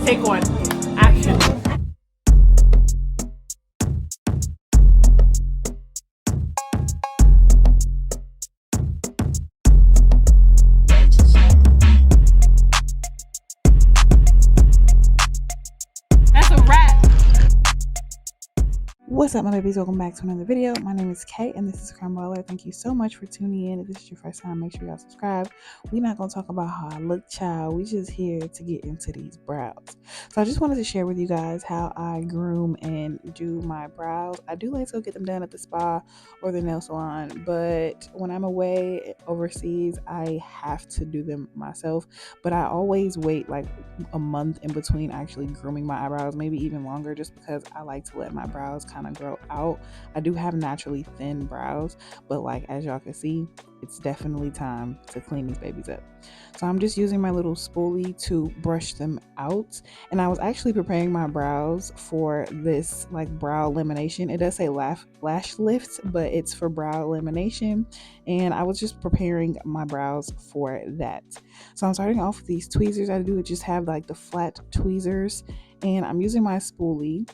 Take one. Action. That's a wrap. What's up, my babies? Welcome back to another video. My name is Kay and this is Crime Baller. Thank you so much for tuning in. If this is your first time, make sure y'all subscribe. We're not going to talk about how I look, child. We just here to get into these brows. So I just wanted to share with you guys how I groom and do my brows. I do like to get them done at the spa or the nail salon, but when I'm away overseas, I have to do them myself. But I always wait like a month in between actually grooming my eyebrows, maybe even longer, just because I like to let my brows kind of grow out. I do have naturally thin brows, but like as y'all can see, it's definitely time to clean these babies up. So I'm just using my little spoolie to brush them out, and I was actually preparing my brows for this like brow elimination. It does say lash lift, but it's for brow elimination, and I was just preparing my brows for that. So I'm starting off with these tweezers. I do just have like the flat tweezers, and I'm using my spoolie,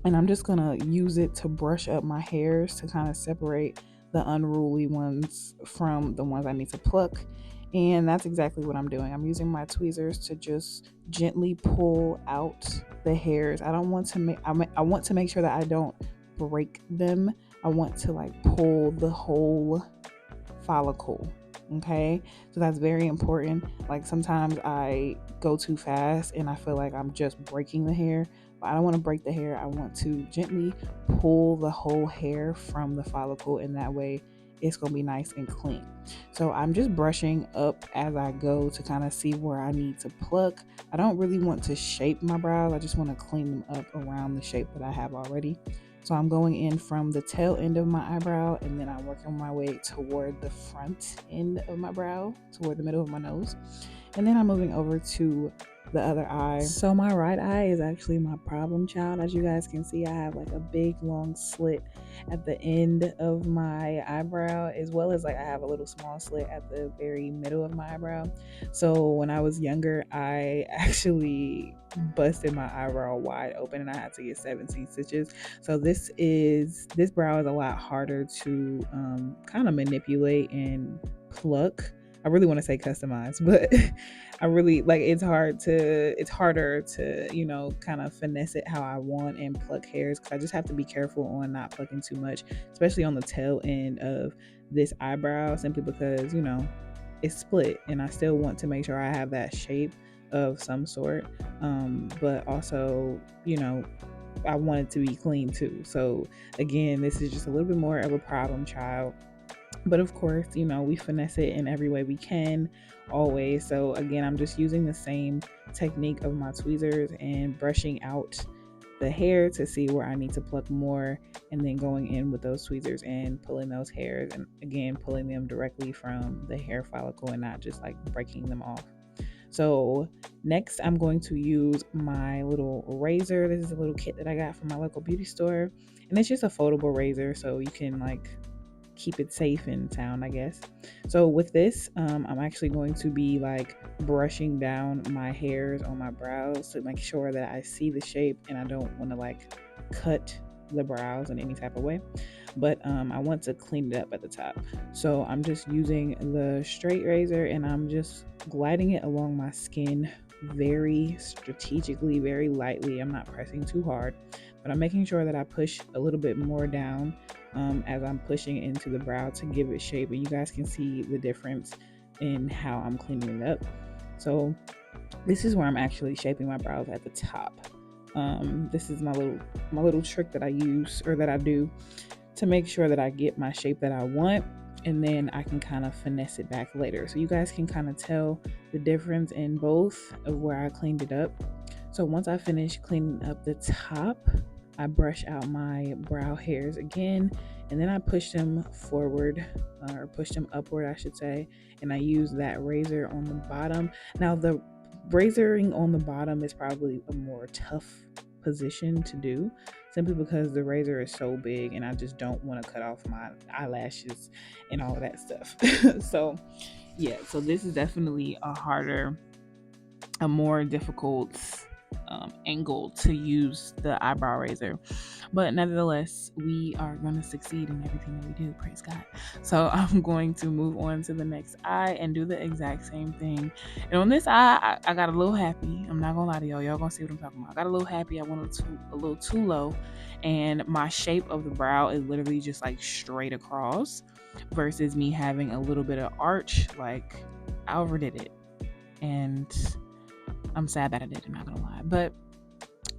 and I'm just gonna use it to brush up my hairs to kind of separate the unruly ones from the ones I need to pluck. And that's exactly what I'm doing. I'm using my tweezers to just gently pull out the hairs. I don't want to make I want to make sure that I don't break them. I want to like pull the whole follicle. Okay, so that's very important. Like sometimes I go too fast and I feel like I'm just breaking the hair, but I don't want to break the hair. I want to gently pull the whole hair from the follicle, and that way it's going to be nice and clean. So I'm just brushing up as I go to kind of see where I need to pluck. I don't really want to shape my brows. I just want to clean them up around the shape that I have already. So I'm going in from the tail end of my eyebrow, and then I'm working my way toward the front end of my brow, toward the middle of my nose. And then I'm moving over to the other eye. So my right eye is actually my problem child. As you guys can see, I have like a big long slit at the end of my eyebrow, as well as like I have a little small slit at the very middle of my eyebrow. So when I was younger, I actually busted my eyebrow wide open and I had to get 17 stitches. So this brow is a lot harder to kind of manipulate and pluck. I really want to say customize, but I really like it's harder to, you know, kind of finesse it how I want and pluck hairs, because I just have to be careful on not plucking too much, especially on the tail end of this eyebrow, simply because, you know, it's split and I still want to make sure I have that shape of some sort. But also, you know, I want it to be clean too. So again, this is just a little bit more of a problem child. But of course, you know, we finesse it in every way we can, always. So again, I'm just using the same technique of my tweezers and brushing out the hair to see where I need to pluck more, and then going in with those tweezers and pulling those hairs, and again, pulling them directly from the hair follicle and not just like breaking them off. So next, I'm going to use my little razor. This is a little kit that I got from my local beauty store, and it's just a foldable razor, so you can like keep it safe and sound, I guess. So with this, I'm actually going to be like brushing down my hairs on my brows to make sure that I see the shape, and I don't want to like cut the brows in any type of way, but I want to clean it up at the top. So I'm just using the straight razor and I'm just gliding it along my skin very strategically, very lightly. I'm not pressing too hard, but I'm making sure that I push a little bit more down as I'm pushing into the brow to give it shape. And you guys can see the difference in how I'm cleaning it up. So this is where I'm actually shaping my brows at the top. This is my little trick that I use, or that I do, to make sure that I get my shape that I want, and then I can kind of finesse it back later. So you guys can kind of tell the difference in both of where I cleaned it up. So once I finish cleaning up the top, I brush out my brow hairs again, and then I push them forward, or push them upward, I should say, and I use that razor on the bottom. Now, the razoring on the bottom is probably a more tough position to do, simply because the razor is so big and I just don't want to cut off my eyelashes and all of that stuff. So yeah, so this is definitely a more difficult angle to use the eyebrow razor, but nevertheless we are going to succeed in everything that we do, praise God. So I'm going to move on to the next eye and do the exact same thing. And on this eye, I got a little happy. I'm not gonna lie to y'all gonna see what I'm talking about. I got a little happy. I went a little too low, and my shape of the brow is literally just like straight across versus me having a little bit of arch. Like, I overdid it, and I'm sad that I did, I'm not gonna lie. But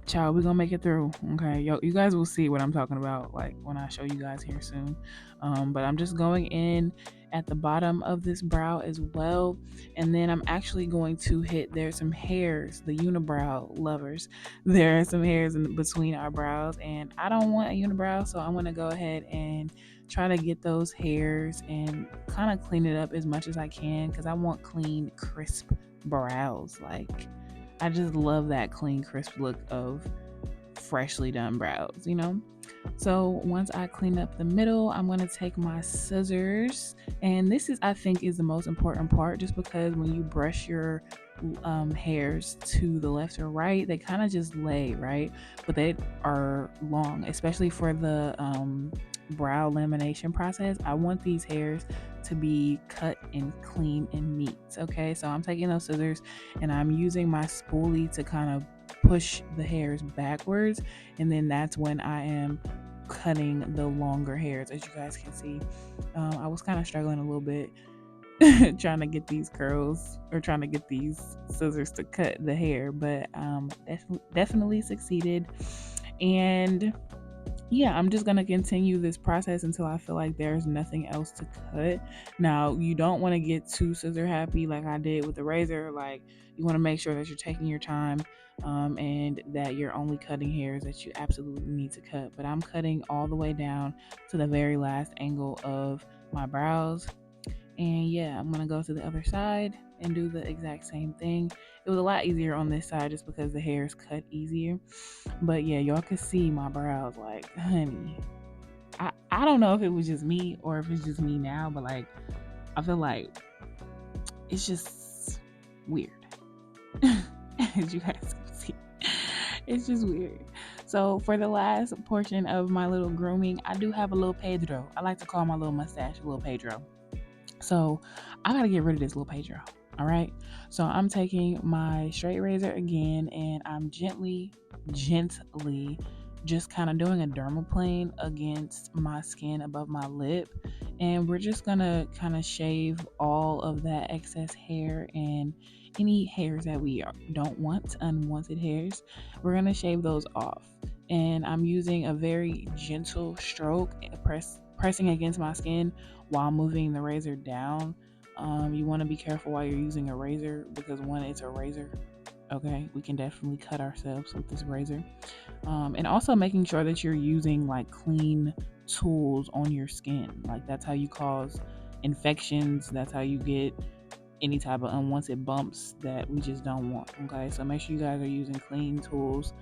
child, we're gonna make it through. Okay, you guys will see what I'm talking about like when I show you guys here soon. But I'm just going in at the bottom of this brow as well, and then I'm actually going to hit, there's some hairs, the unibrow lovers, there are some hairs in between our brows, and I don't want a unibrow, so I'm gonna go ahead and try to get those hairs and kind of clean it up as much as I can, because I want clean, crisp brows. Like, I just love that clean, crisp look of freshly done brows, you know? So once I clean up the middle, I'm going to take my scissors. And this is, I think, is the most important part, just because when you brush your hairs to the left or right, they kind of just lay, right? But they are long, especially for the brow lamination process. I want these hairs to be cut and clean and neat. Okay, so I'm taking those scissors and I'm using my spoolie to kind of push the hairs backwards, and then that's when I am cutting the longer hairs. As you guys can see, I was kind of struggling a little bit trying to get these curls, or trying to get these scissors to cut the hair, but definitely succeeded. And yeah, I'm just going to continue this process until I feel like there's nothing else to cut. Now, you don't want to get too scissor happy like I did with the razor. Like, you want to make sure that you're taking your time, and that you're only cutting hairs that you absolutely need to cut. But I'm cutting all the way down to the very last angle of my brows. And yeah, I'm going to go to the other side and do the exact same thing. It was a lot easier on this side just because the hairs cut easier. But yeah, y'all could see my brows. Like, honey, I don't know if it was just me or if it's just me now, but like, I feel like it's just weird. As you guys can see, it's just weird. So for the last portion of my little grooming, I do have a little Pedro. I like to call my little mustache a little Pedro. So I gotta get rid of this little Pedro. All right. So I'm taking my straight razor again, and I'm gently just kind of doing a dermaplane against my skin above my lip. And we're just gonna kind of shave all of that excess hair and any hairs that we don't want, unwanted hairs. We're gonna shave those off. And I'm using a very gentle stroke, pressing against my skin while moving the razor down. You want to be careful while you're using a razor, because one, it's a razor. Okay, we can definitely cut ourselves with this razor. And also making sure that you're using like clean tools on your skin. Like, that's how you cause infections. That's how you get any type of unwanted bumps that we just don't want. Okay, so make sure you guys are using clean tools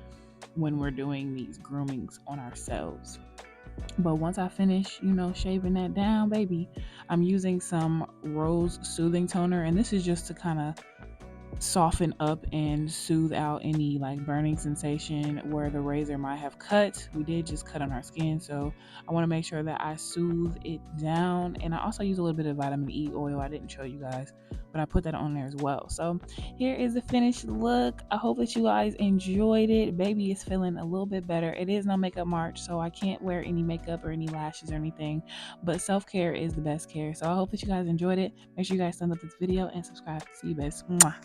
when we're doing these groomings on ourselves. But once I finish, shaving that down, baby, I'm using some Rose Soothing Toner. And this is just to kind of soften up and soothe out any like burning sensation where the razor might have cut. We did just cut on our skin, so I want to make sure that I soothe it down. And I also use a little bit of vitamin E oil. I didn't show you guys, but I put that on there as well. So here is the finished look. I hope that you guys enjoyed it. Baby is feeling a little bit better. It is no makeup March, so I can't wear any makeup or any lashes or anything, but self-care is the best care. So I hope that you guys enjoyed it. Make sure you guys thumbs up this video and subscribe. See you guys. Mwah.